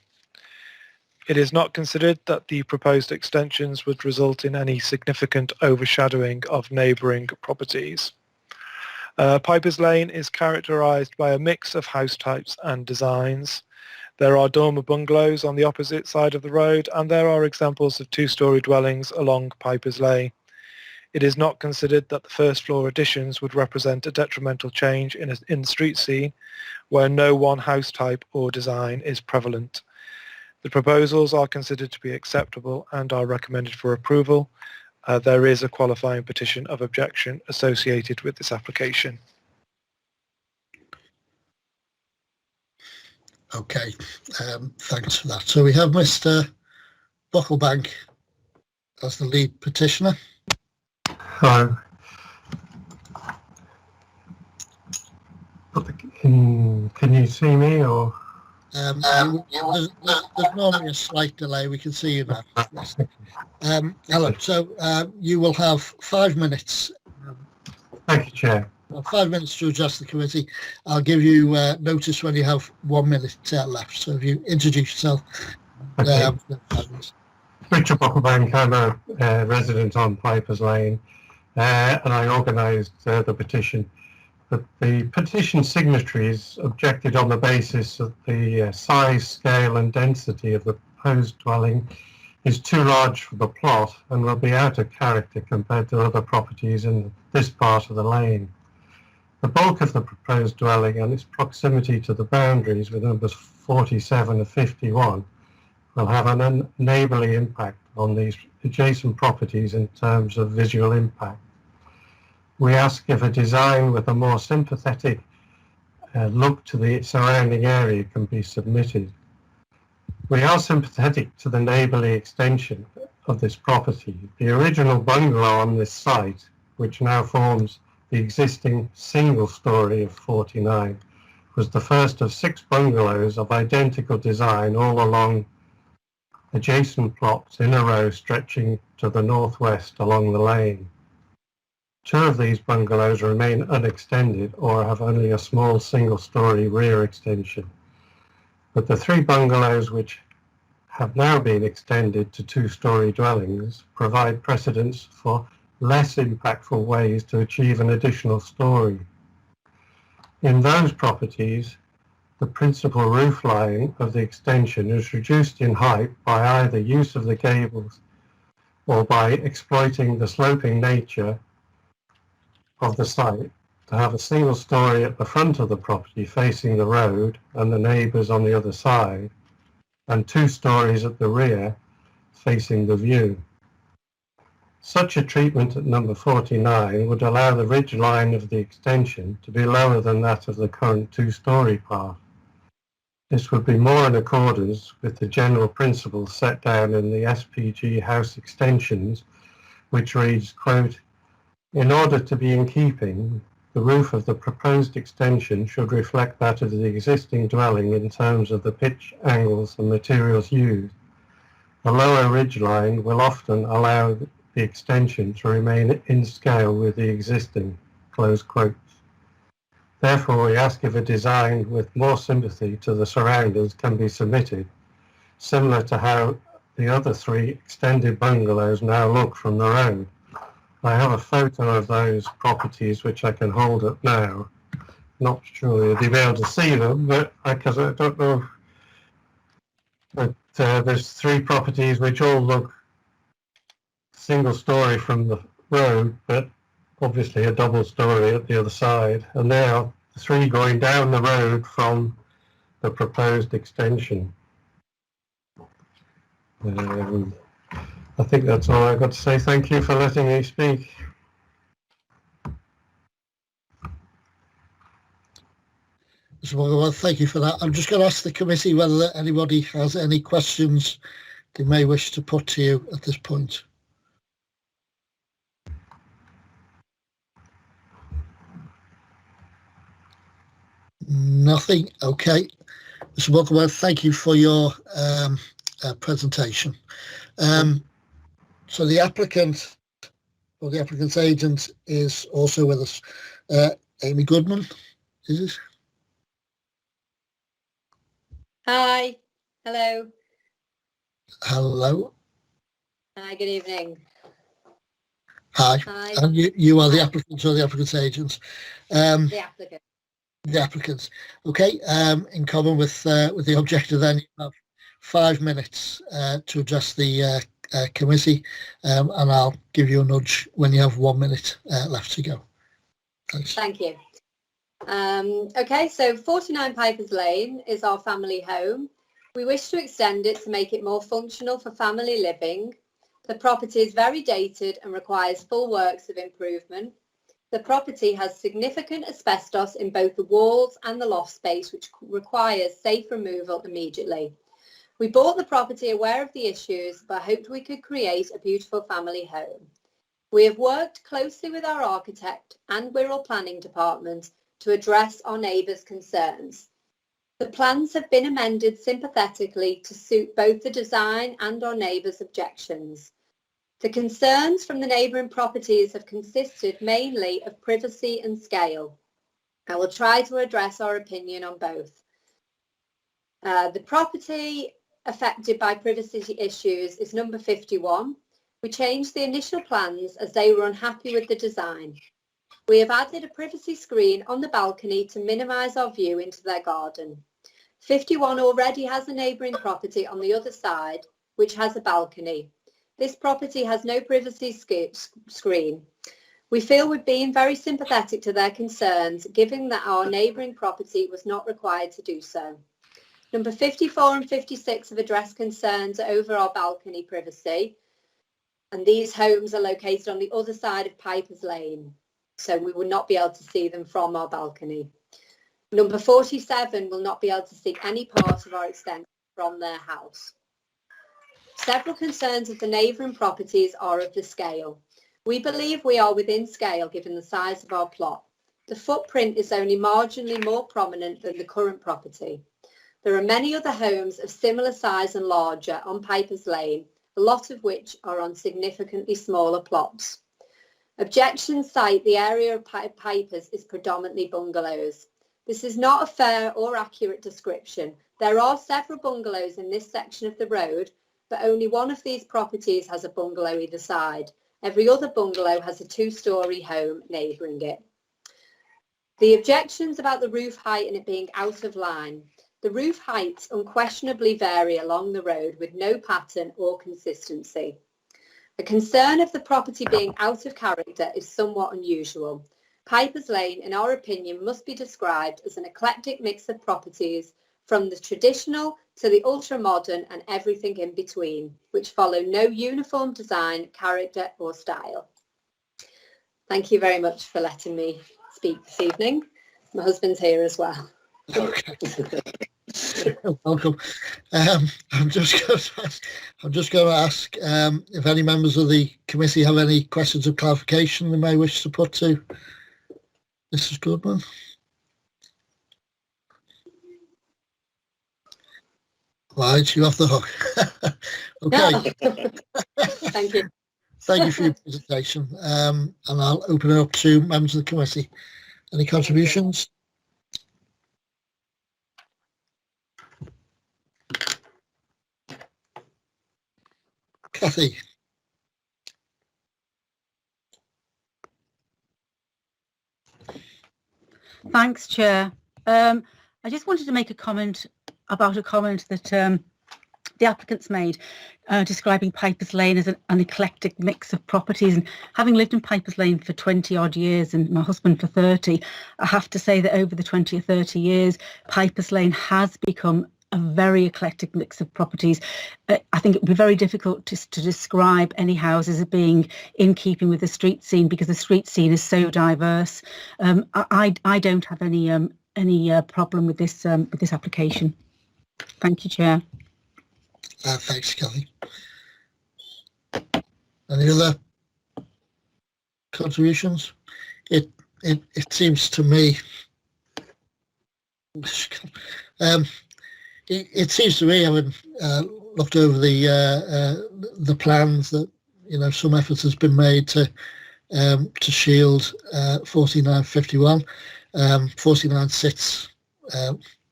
It is not considered that the proposed extensions would result in any significant overshadowing of neighbouring properties. Piper's Lane is characterised by a mix of house types and designs. There are dormer bungalows on the opposite side of the road, and there are examples of 2-storey dwellings along Piper's Lane. It is not considered that the first floor additions would represent a detrimental change in the street scene where no one house type or design is prevalent. The proposals are considered to be acceptable and are recommended for approval. There is a qualifying petition of objection associated with this application. Okay, thanks for that. So we have Mr. Bucklebank as the lead petitioner. Hello. Can you see me, or? There's normally a slight delay. We can see you now. Yes. Hello. So you will have 5 minutes. Thank you, Chair. 5 minutes to address the committee. I'll give you notice when you have 1 minute left. So if you introduce yourself. Okay. Richard Bucklebank, I'm a resident on Piper's Lane, and I organised the petition. But the petition signatories objected on the basis that the size, scale and density of the proposed dwelling is too large for the plot and will be out of character compared to other properties in this part of the lane. The bulk of the proposed dwelling and its proximity to the boundaries with numbers 47 and 51 will have an neighbourly impact on these adjacent properties in terms of visual impact. We ask if a design with a more sympathetic look to the surrounding area can be submitted. We are sympathetic to the neighbourly extension of this property. The original bungalow on this site which now forms the existing single story of 49, was the first of 6 bungalows of identical design all along adjacent plots in a row stretching to the northwest along the lane. 2 of these bungalows remain unextended or have only a small single-storey rear extension, but the 3 bungalows which have now been extended to 2-storey dwellings provide precedents for less impactful ways to achieve an additional storey. In those properties, the principal roof line of the extension is reduced in height by either use of the gables or by exploiting the sloping nature of the site to have a single story at the front of the property facing the road and the neighbours on the other side, and 2 stories at the rear facing the view. Such a treatment at number 49 would allow the ridge line of the extension to be lower than that of the current 2-storey path. This would be more in accordance with the general principles set down in the SPG house extensions, which reads, quote, "In order to be in keeping, the roof of the proposed extension should reflect that of the existing dwelling in terms of the pitch, angles and materials used. A lower ridge line will often allow the extension to remain in scale with the existing," close quotes. Therefore, we ask if a design with more sympathy to the surroundings can be submitted, similar to how the other 3 extended bungalows now look from the road. I have a photo of those properties which I can hold up now. Not sure you'll be able to see them, but because I don't know. But there's 3 properties which all look single story from the road, but obviously a double story at the other side. And now 3 going down the road from the proposed extension. I think that's all I've got to say. Thank you for letting me speak. Well, thank you for that. I'm just going to ask the committee whether anybody has any questions they may wish to put to you at this point. Nothing. Okay. Mr. Walker, thank you for your presentation. So the applicant or the applicant's agent is also with us. Amy Goodman, is it? Hi. Hello. Hello. Hi, good evening. Hi. Hi. And you are the applicant or the applicant's agent? The applicant. The applicants. Okay. In common with the objector, then you have 5 minutes to address the committee, and I'll give you a nudge when you have 1 minute left to go. Thanks. Thank you. Okay, so 49 Pipers Lane is our family home. We wish to extend it to make it more functional for family living. The property is very dated and requires full works of improvement. The property has significant asbestos in both the walls and the loft space, which requires safe removal immediately. We bought the property aware of the issues, but hoped we could create a beautiful family home. We have worked closely with our architect and Wirral Planning Department to address our neighbours' concerns. The plans have been amended sympathetically to suit both the design and our neighbours' objections. The concerns from the neighbouring properties have consisted mainly of privacy and scale. I will try to address our opinion on both. The property affected by privacy issues is number 51. We changed the initial plans as they were unhappy with the design. We have added a privacy screen on the balcony to minimise our view into their garden. 51 already has a neighbouring property on the other side, which has a balcony. This property has no privacy screen. We feel we're being very sympathetic to their concerns, given that our neighbouring property was not required to do so. Number 54 and 56 have addressed concerns over our balcony privacy, and these homes are located on the other side of Pipers Lane, so we will not be able to see them from our balcony. Number 47 will not be able to see any part of our extension from their house. Several concerns of the neighbouring properties are of the scale. We believe we are within scale given the size of our plot. The footprint is only marginally more prominent than the current property. There are many other homes of similar size and larger on Pipers Lane, a lot of which are on significantly smaller plots. Objections cite the area of Pipers is predominantly bungalows. This is not a fair or accurate description. There are several bungalows in this section of the road, but only one of these properties has a bungalow either side. Every other bungalow has a two-storey home neighbouring it. The objections about the roof height and it being out of line. The roof heights unquestionably vary along the road with no pattern or consistency. The concern of the property being out of character is somewhat unusual. Pipers Lane, in our opinion, must be described as an eclectic mix of properties from the traditional to the ultra-modern and everything in between, which follow no uniform design, character or style. Thank you very much for letting me speak this evening. My husband's here as well. Okay. Welcome. I'm just going to ask if any members of the committee have any questions of clarification they may wish to put to Mrs. Goodman. Right, you're off the hook. Okay. Thank you. Thank you for your presentation. And I'll open it up to members of the committee. Any contributions? Kathy. Thanks, Chair. I just wanted to make a comment about a comment that the applicants made describing Pipers Lane as an eclectic mix of properties. And having lived in Pipers Lane for 20 odd years and my husband for 30, I have to say that over the 20 or 30 years, Pipers Lane has become a very eclectic mix of properties. I think it would be very difficult to describe any houses as being in keeping with the street scene because the street scene is so diverse. I don't have any problem with this application. Thank you, Chair. Thanks, Kelly. Any other contributions? It seems to me. It seems to me, having looked over the plans, that some effort has been made to shield 4951. 49 sits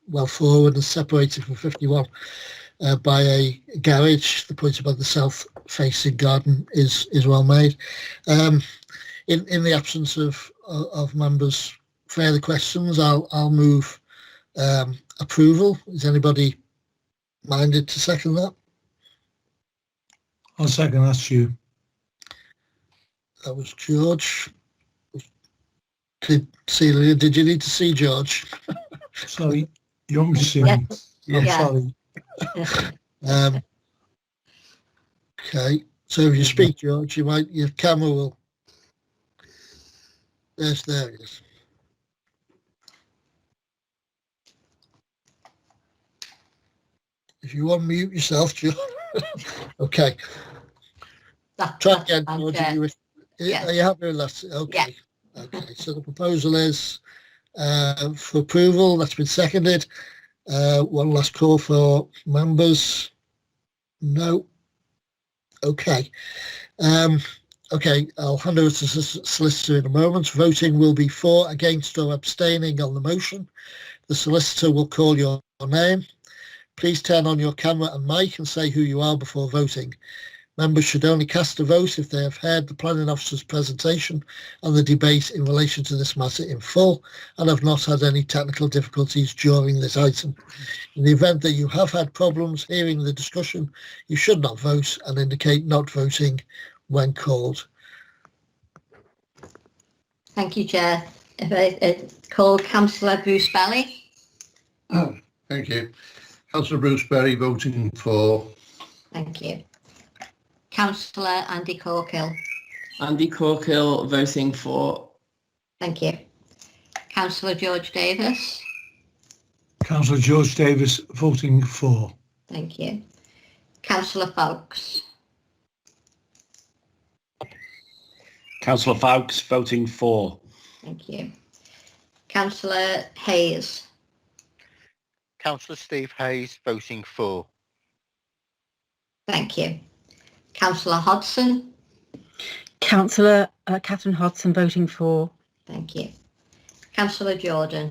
well forward and separated from 51 by a garage. The point about the south-facing garden is well made. In the absence of members' further questions, I'll move approval. Is anybody minded to second that? I'll second that, Stu. That was George. Celia, did you need to see George? Sorry, you want me to see him? Yeah. Sorry. Okay, so if you speak, George, your camera will. There it is. If you want to mute yourself, George. Okay. Try again, George. Are you happy with that? Okay. Yeah. Okay. So the proposal is for approval. That's been seconded. One last call for members. No. Okay. Okay, I'll hand over to the solicitor in a moment. Voting will be for, against or abstaining on the motion. The solicitor will call your name. Please turn on your camera and mic and say who you are before voting. Members should only cast a vote if they have heard the planning officer's presentation and the debate in relation to this matter in full and have not had any technical difficulties during this item. In the event that you have had problems hearing the discussion, you should not vote and indicate not voting when called. Thank you, Chair. If I call Councillor Bruce Bailey. Thank you. Councillor Bruce Berry voting for. Thank you. Councillor Andy Corkhill. Andy Corkhill voting for. Thank you. Councillor George Davis. Councillor George Davis voting for. Thank you. Councillor Foulkes. Councillor Foulkes voting for. Thank you. Councillor Hayes. Councillor Steve Hayes voting for. Thank you. Councillor Hodson. Councillor Catherine Hodson voting for. Thank you. Councillor Jordan.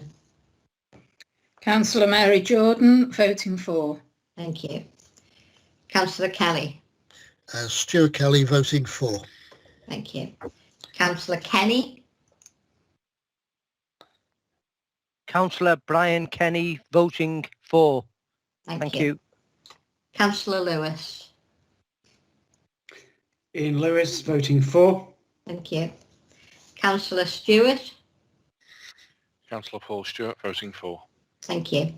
Councillor Mary Jordan voting for. Thank you. Councillor Kelly. Stuart Kelly voting for. Thank you. Councillor Kenny. Councillor Brian Kenny voting for. Thank you. Councillor Lewis. Ian Lewis voting for. Thank you. Councillor Stuart. Councillor Paul Stewart voting for. Thank you.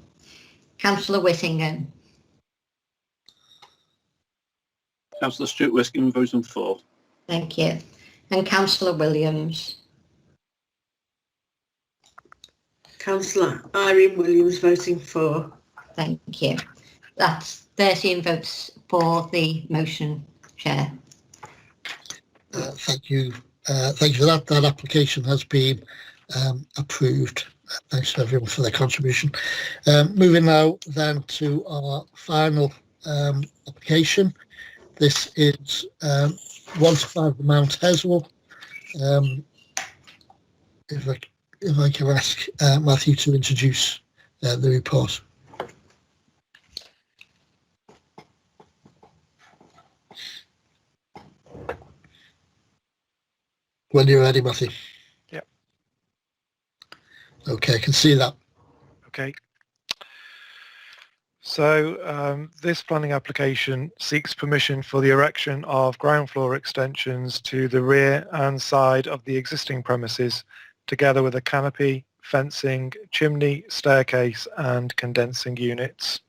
Councillor Whittingham. Councillor Stuart Wiscombe voting for. Thank you. And Councillor Williams. Councillor Irene Williams voting for. Thank you. That's 13 votes for the motion, Chair. Thank you. Thank you for that. That application has been approved. Thanks to everyone for their contribution. Moving now then to our final application. This is 1 to 5 the Mount Heswall. If I can ask Matthew to introduce the report. When you're ready, Matthew. Yep. Okay, I can see that. Okay. So this planning application seeks permission for the erection of ground floor extensions to the rear and side of the existing premises, together with a canopy, fencing, chimney, staircase and condensing units.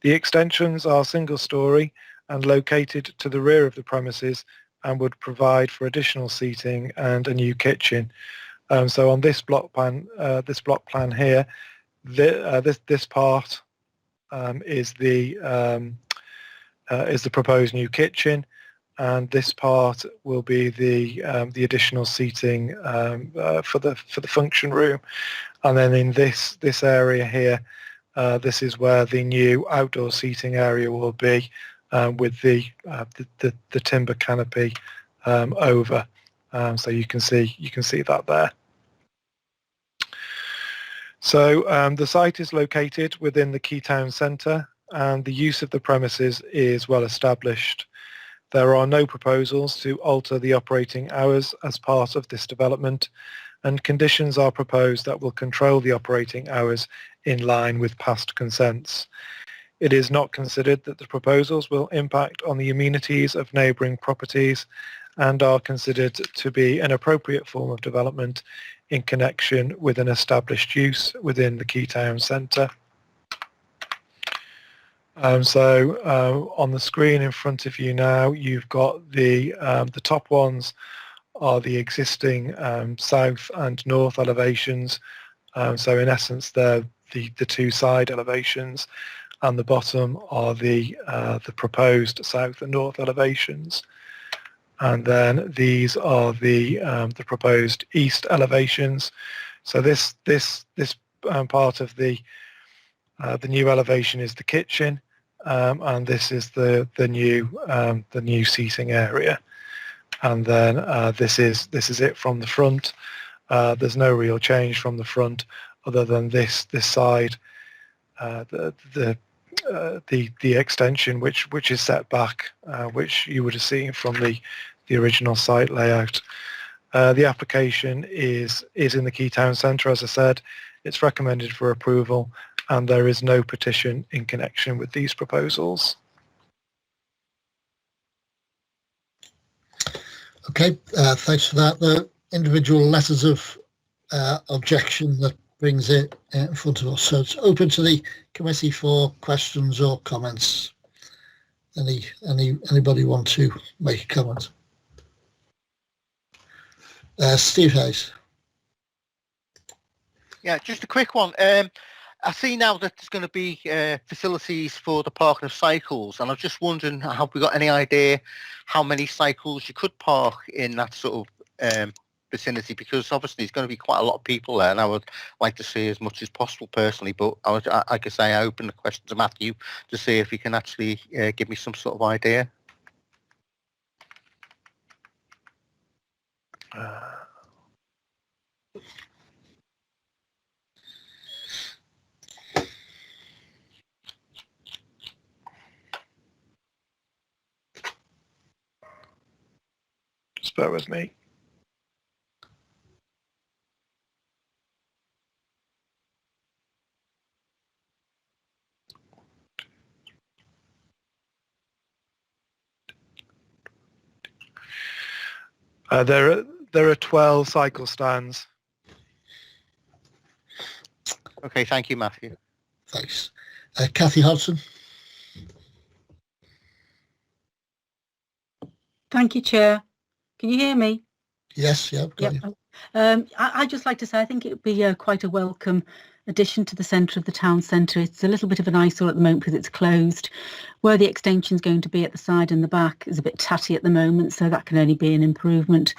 The extensions are single storey and located to the rear of the premises and would provide for additional seating and a new kitchen. So on this block plan here, this part is the proposed new kitchen, and this part will be the additional seating for the function room. And then in this area here, this is where the new outdoor seating area will be, with the timber canopy over. So you can see that there. So the site is located within the Key Town Centre, and the use of the premises is well established. There are no proposals to alter the operating hours as part of this development, and conditions are proposed that will control the operating hours in line with past consents. It is not considered that the proposals will impact on the amenities of neighbouring properties and are considered to be an appropriate form of development in connection with an established use within the Key Town Centre. So on the screen in front of you now, you've got the top ones are the existing south and north elevations. So in essence, they're the two side elevations, and the bottom are the proposed south and north elevations. And then these are the proposed east elevations. So this part of the new elevation is the kitchen, and this is the new seating area. And then this is it from the front. There's no real change from the front other than this side, the extension which is set back, which you would have seen from the original site layout. The application is in the Key Town Centre, as I said. It's recommended for approval, and there is no petition in connection with these proposals. Okay, thanks for that. The individual letters of objection that brings it in front of us. So it's open to the committee for questions or comments. Anybody want to make a comment? Steve Hayes. Yeah, just a quick one. I see now that there's going to be facilities for the parking of cycles, and I was just wondering, have we got any idea how many cycles you could park in that sort of vicinity, because obviously there's going to be quite a lot of people there, and I would like to see as much as possible personally. But like I say, I open the question to Matthew to see if he can actually give me some sort of idea. Just bear with me. There are 12 cycle stands. Okay, thank you, Matthew. Thanks. Kathy Hodson. Thank you, Chair. Can you hear me? Yes, yeah. Yep. I'd just like to say I think it would be quite a welcome addition to the centre of the town centre. It's a little bit of an eyesore at the moment because it's closed. Where the extension's going to be at the side and the back is a bit tatty at the moment, so that can only be an improvement.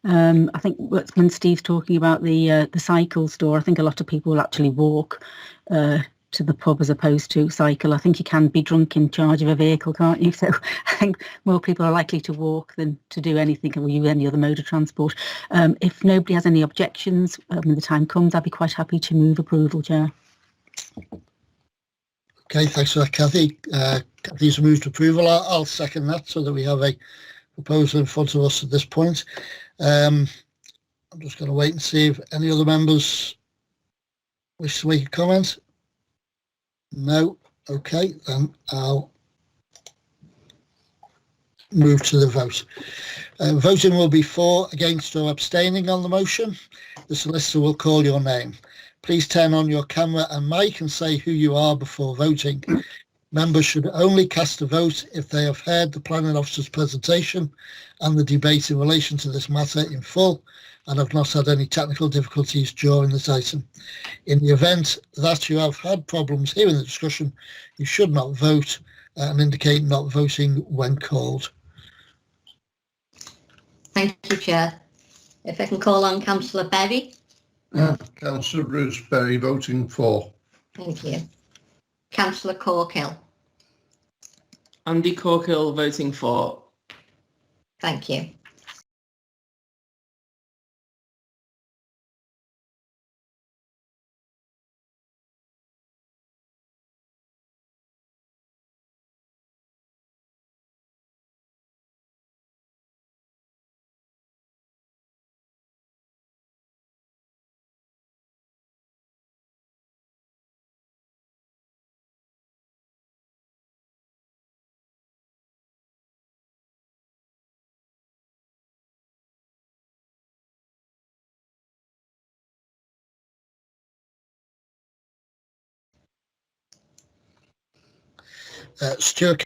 I think when Steve's talking about the cycle store, I think a lot of people will actually walk to the pub as opposed to cycle. I think you can be drunk in charge of a vehicle, can't you? So I think more people are likely to walk than to do anything or use any other mode of transport. If nobody has any objections when the time comes, I'd be quite happy to move approval, Chair. Okay, thanks for that, Kathy. Kathy's moved approval. I'll second that so that we have a proposal in front of us at this point. I'm just going to wait and see if any other members wish to make a comment. No. Okay, then I'll move to the vote. Voting will be for, against or abstaining on the motion. The solicitor will call your name. Please turn on your camera and mic and say who you are before voting. Members should only cast a vote if they have heard the planning officer's presentation and the debate in relation to this matter in full and have not had any technical difficulties during this item. In the event that you have had problems hearing the discussion, you should not vote and indicate not voting when called. Thank you, Chair. If I can call on Councillor Berry. Councillor Bruce Berry voting for. Thank you. Councillor Corkhill. Andy Corkhill voting for. Thank you. Stuart.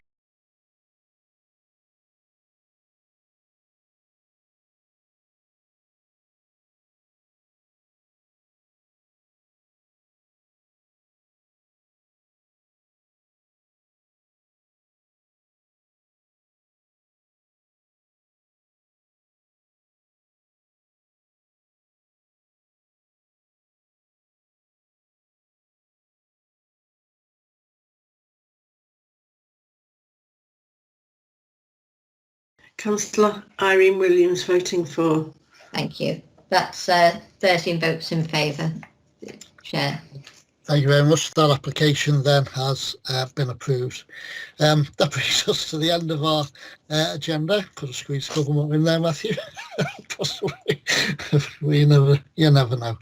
Councillor Irene Williams voting for. Thank you. That's 13 votes in favour, Chair. Thank you very much. That application then has been approved. That brings us to the end of our agenda. Could have squeezed a couple more in there, Matthew. Possibly. You never know.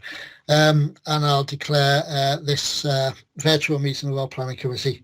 And I'll declare this virtual meeting of our planning committee